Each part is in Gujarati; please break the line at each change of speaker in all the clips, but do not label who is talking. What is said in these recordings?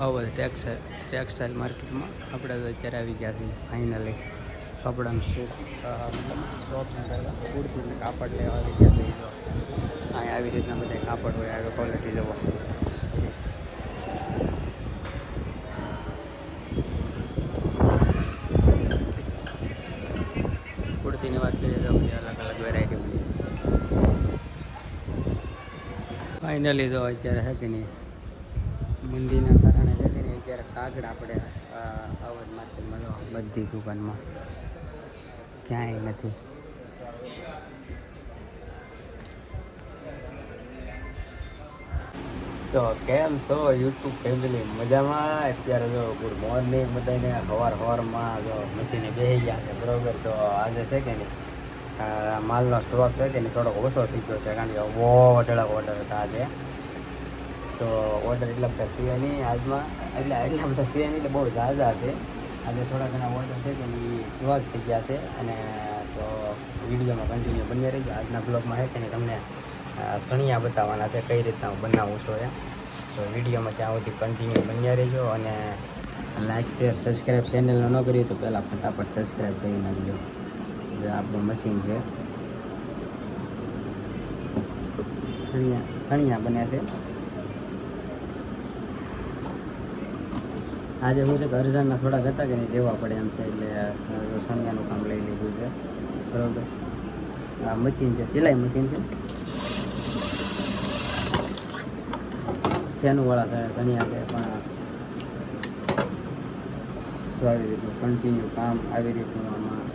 અવલ ટેક્સટાઇલ માર્કેટમાં આપણે તો અત્યારે આવી ગયા છીએ ફાઇનલી કપડાનું શોપિંગ કરવા કુર્તીને કાપડ લેવા આવી ગયા છીએ. જો અહીંયા આવી રીતના બધા કાપડ હોય, આવી ક્વોલિટી જવો. કુર્તીની વાત કરીએ તો બધી અલગ અલગ વેરાયટી બધી ફાઇનલી તો અત્યારે છે કે નહીં મંદીના કારણે છે કે નહીં અત્યારે કાગડ આપણે અવધ માર્કેટમાં લો બધી દુકાનમાં ક્યાંય નથી. તો કેમ છો યુટ્યુબ ફેમિલી? મજામાં? અત્યારે જો ગુડ મોર્નિંગ બધાને. સવારમાં જો મશીને બેસી ગયા છે બરાબર. તો આજે છે કે નહીં માલનો સ્ટોક છે કે નહીં થોડોક ઓછો થઈ ગયો છે, કારણ કે બહુ અઢળક ઓર્ડર હતા આજે. તો ઓર્ડર એટલા બધા છે નહીં આજમાં, એટલા બધા છે નહીં, એટલે બહુ ઝાઝા છે. આજે થોડા ઘણા ઓર્ડર છે કે નહીં ક્લોઝ થઈ ગયા છે. અને તો વિડીયોમાં કન્ટિન્યુ બની રહી ગયા. આજના બ્લોગમાં છે કે નહીં તમને સણિયા બતાવવાના છે, કઈ રીતના હું બનાવું છું એમ. તો વિડીયોમાં ત્યાં સુધી કન્ટિન્યુ બન્યા રહેજો. અને લાઇક શેર સબસ્ક્રાઈબ ચેનલને ન કરીએ તો પહેલાં ફટાફટ સબસ્ક્રાઈબ કરી નાખજો. જે આપણું મશીન છે, સણિયા બન્યા છે. આજે શું છે કે અરજાના થોડાક હતા કે નહીં દેવા પડે એમ છે, એટલે સણિયાનું કામ લઈ લીધું છે બરાબર. આ મશીન છે, સિલાઈ મશીન છે, ચેનવાળા સણિયા છે. પણ આવી રીતનું કન્ટિન્યુ કામ આવી રીતનું આમાં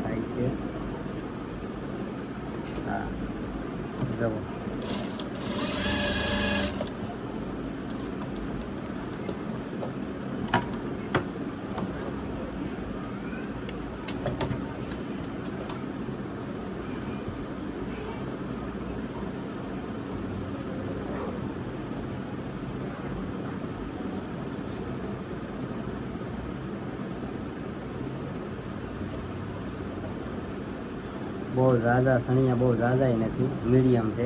થાય છે. હા જવો બહુ ઝાઝા સણિયા બહુ ઝાઝાય નથી, મીડિયમ છે.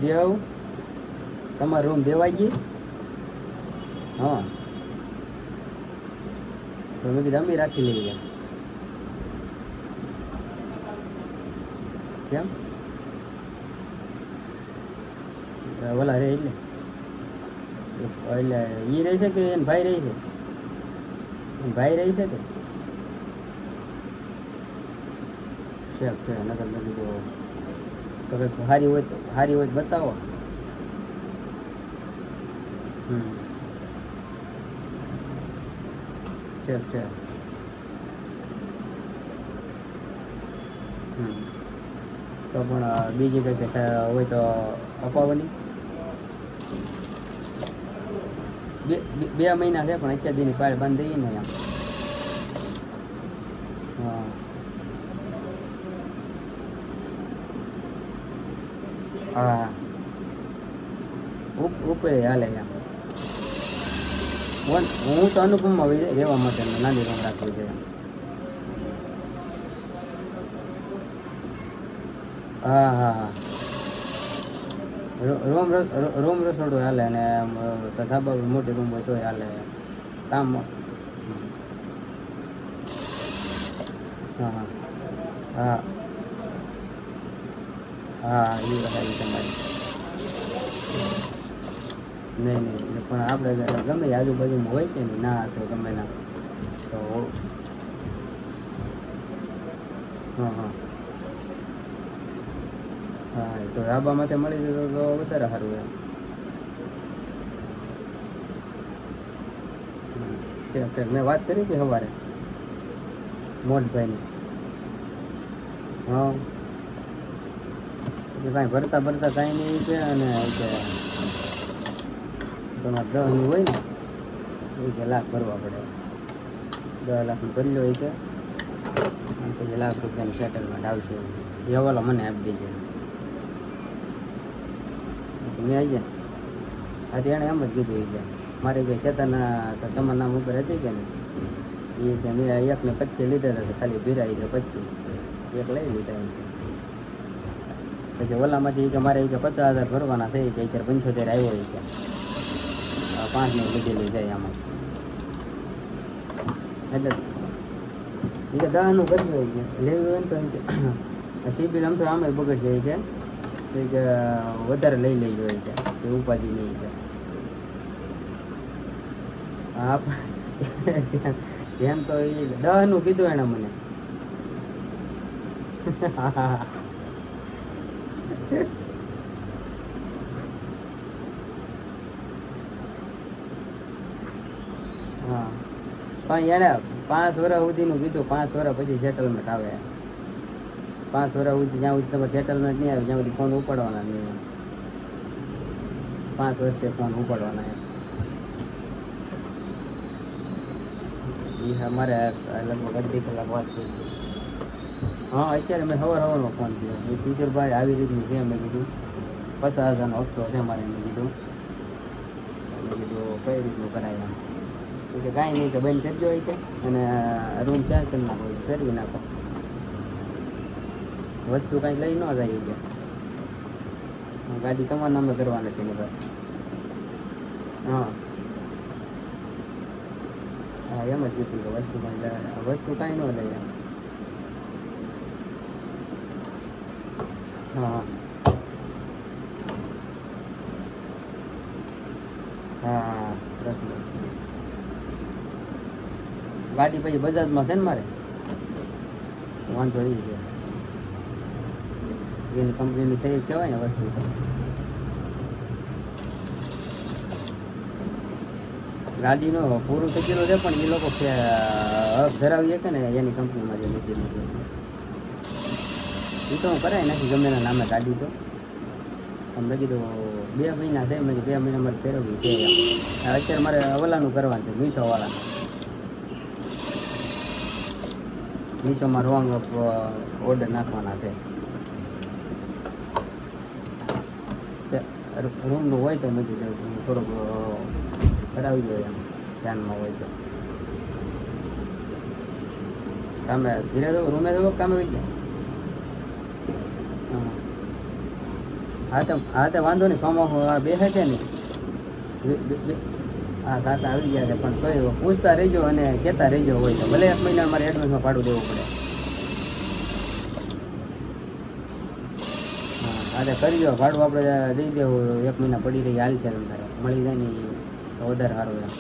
દેવ તમારો રૂમ દેવાઈ ગઈ? હા તો મેં કીધું અમે રાખી લઈએ. કેમ ઓલા રે એટલે ઈ રહી છે કે એને ભાઈ રહી છે? ભાઈ રહી છે કે શેખ છે નગર નથી તો કંઈક સારી હોય તો બતાવો. ચેક છે. તો પણ બીજી કંઈક હોય તો અપાવવાની. 2 મહિના છે પણ અત્યાર દીની પાળ બંધ થઈ ને એમ. હા હા ઉપર હાલે એમ. હું તો અનુપમમાં આવી જાય રહેવા માટે નાની રૂમ રાખવી છે. હા હા હા રૂમ રસોડું હાલે અને ધાબા મોટી રૂમ હોય તો હાલે કામ. હા હા હા એ વાત તમારી. નહીં નહીં પણ આપણે ગમે આજુબાજુમાં હોય કે નહીં ના તો ગમે ના તો હા હા હા તો ધાબા માટે મળી જતો તો વધારે સારું એમ. મેં વાત કરી કે સવારે મોટભાઈની. હા કાંઈ ભરતા ભરતા કાંઈ નહીં કે અને કે તમારે 10 હોય ને એ કે લાખ ભરવા પડે. 10 લાખનું કરી લો એ કે અને પછી ₹1,00,000 સેટલમેન્ટ આવશે એ હવાલો મને આપી દેજો. મેં આવી જાય આજે એણે એમ જ કીધું એ કે મારે કંઈ ખેતરના તમારા નામ ઉપર હતી કે નહીં એ કે મેં એકને 25 લીધા હતા ખાલી ભીરા કે 25 એક લઈ લીધા એમ. પછી ઓલામાંથી કે મારે કે 50,000 ભરવાના થઈ કે 75 આવ્યો એ કે 5 ની લીધેલી જાય આમાં એટલે એ કે 10નું કરી હોય કે લેવી હોય ને તો એમ કે સિબિલ આમ તો આમે બગડશે એ કે વધારે લઈ લેજો એ કે ઉપાધિ નહીં કે હા એમ તો એ 10નું કીધું એણે મને. હા પણ એણે 5 વર્ષ સુધીનું કીધું. 5 વર્ષ પછી સેટલમેન્ટ આવે. 5 વર્ષ સુધી જ્યાં સુધી તમારે સેટલમેન્ટ નહીં આવે ત્યાં સુધી ફોન ઉપાડવાના નહીં. 5 વર્ષે ફોન ઉપાડવાના એમ. એ અમારે લગભગ અડધી કલાક વાત થઈ. હા અત્યારે મેં સવારમાં ફોન કર્યો એ કિશોરભાઈ આવી રીતનું છે. મેં કીધું 50,000નો હપ્તો છે મારે. મેં કીધું કઈ રીતનું કરાય એમ. કે કાંઈ નહીં કે બંધ કરજો હોય કે અને રૂમ ચેન્જ કરી નાખો ફેરવી નાખો વસ્તુ કાંઈ લઈ ન જાય કે ગાડી તમારા નામે કરવા નથી ને ભાઈ. હા હા એમ જ કીધું કે વસ્તુ કાંઈ ન લઈ એમ. હા હા પ્રશ્ન ગાડી પછી બજાજમાં છે ને મારે વાંધો એ છે એની કંપનીની થઈ કહેવાય ને વસ્તુ તો ગાડીનો પૂરું થઈ ગયેલું છે પણ એ લોકો હક ધરાવી શકે ને એની કંપનીમાં જે મૂકેલી છે એ તો હું કરાય નથી ગમે એના નામે ગાડી તો. પણ મેં કીધું 2 મહિના છે. મેં 2 મહિના મારે ફેરવવી છે એમ. અત્યારે મારે ઓલાનું કરવાનું છે મીશોવાળાનું. મીશોમાં રોંગ ઓર્ડર નાખવાના છે. રૂમનું હોય તો મેં કીધું થોડુંક કરાવી દો એમ ધ્યાનમાં હોય તો. કામે ધીરે જવું રૂમે જવું કામે આવી જાય. હા તો વાંધો નહીં. સોમાં બેસે છે ને હા ખાતા આવી ગયા છે પણ તોય પૂછતા રહેજો અને કહેતા રહેજો હોય તો ભલે 1 મહિના મારે એડવાન્સમાં ભાડું દેવું પડે. હા તો કરી દો ભાડું આપણે દઈ દેવું 1 મહિના પડી રહી હાલ છે તમારે મળી જાય ને તો વધારે સારું એમ.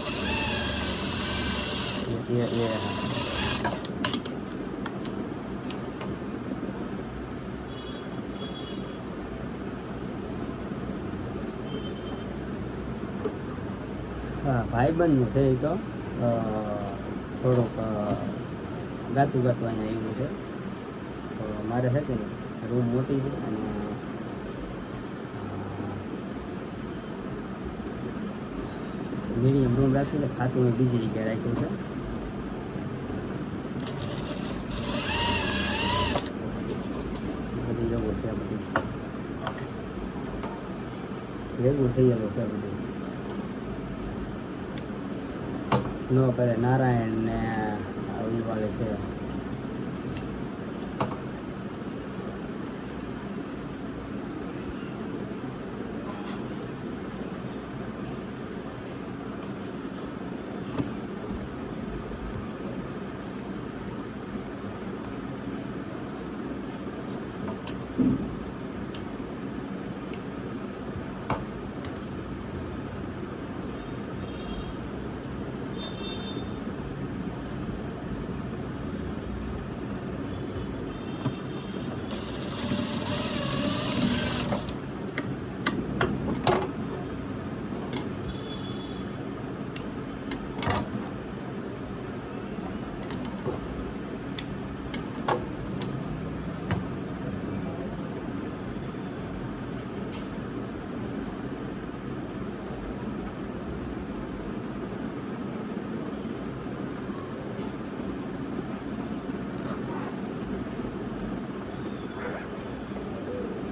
હા ભાઈબંધનું છે એ તો થોડુંક ગાતું અહીંયા આવ્યું છે તો મારે છે કે રૂમ મોટી છે અને મીડિયમ રૂમ રાખ્યું છે. ખાતું મેં બીજી જગ્યાએ રાખ્યું છે. બધું જવું છે બધું ભેગું થઈ ગયેલું છે બધું. ન કરે નારાયણ ને આવી વાળે છે.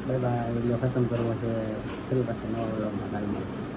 Bye bye. વિડીયો ખતમ કરવો છે. ફરી પાછા નવા વ્લોગમાં કાલે મળશે.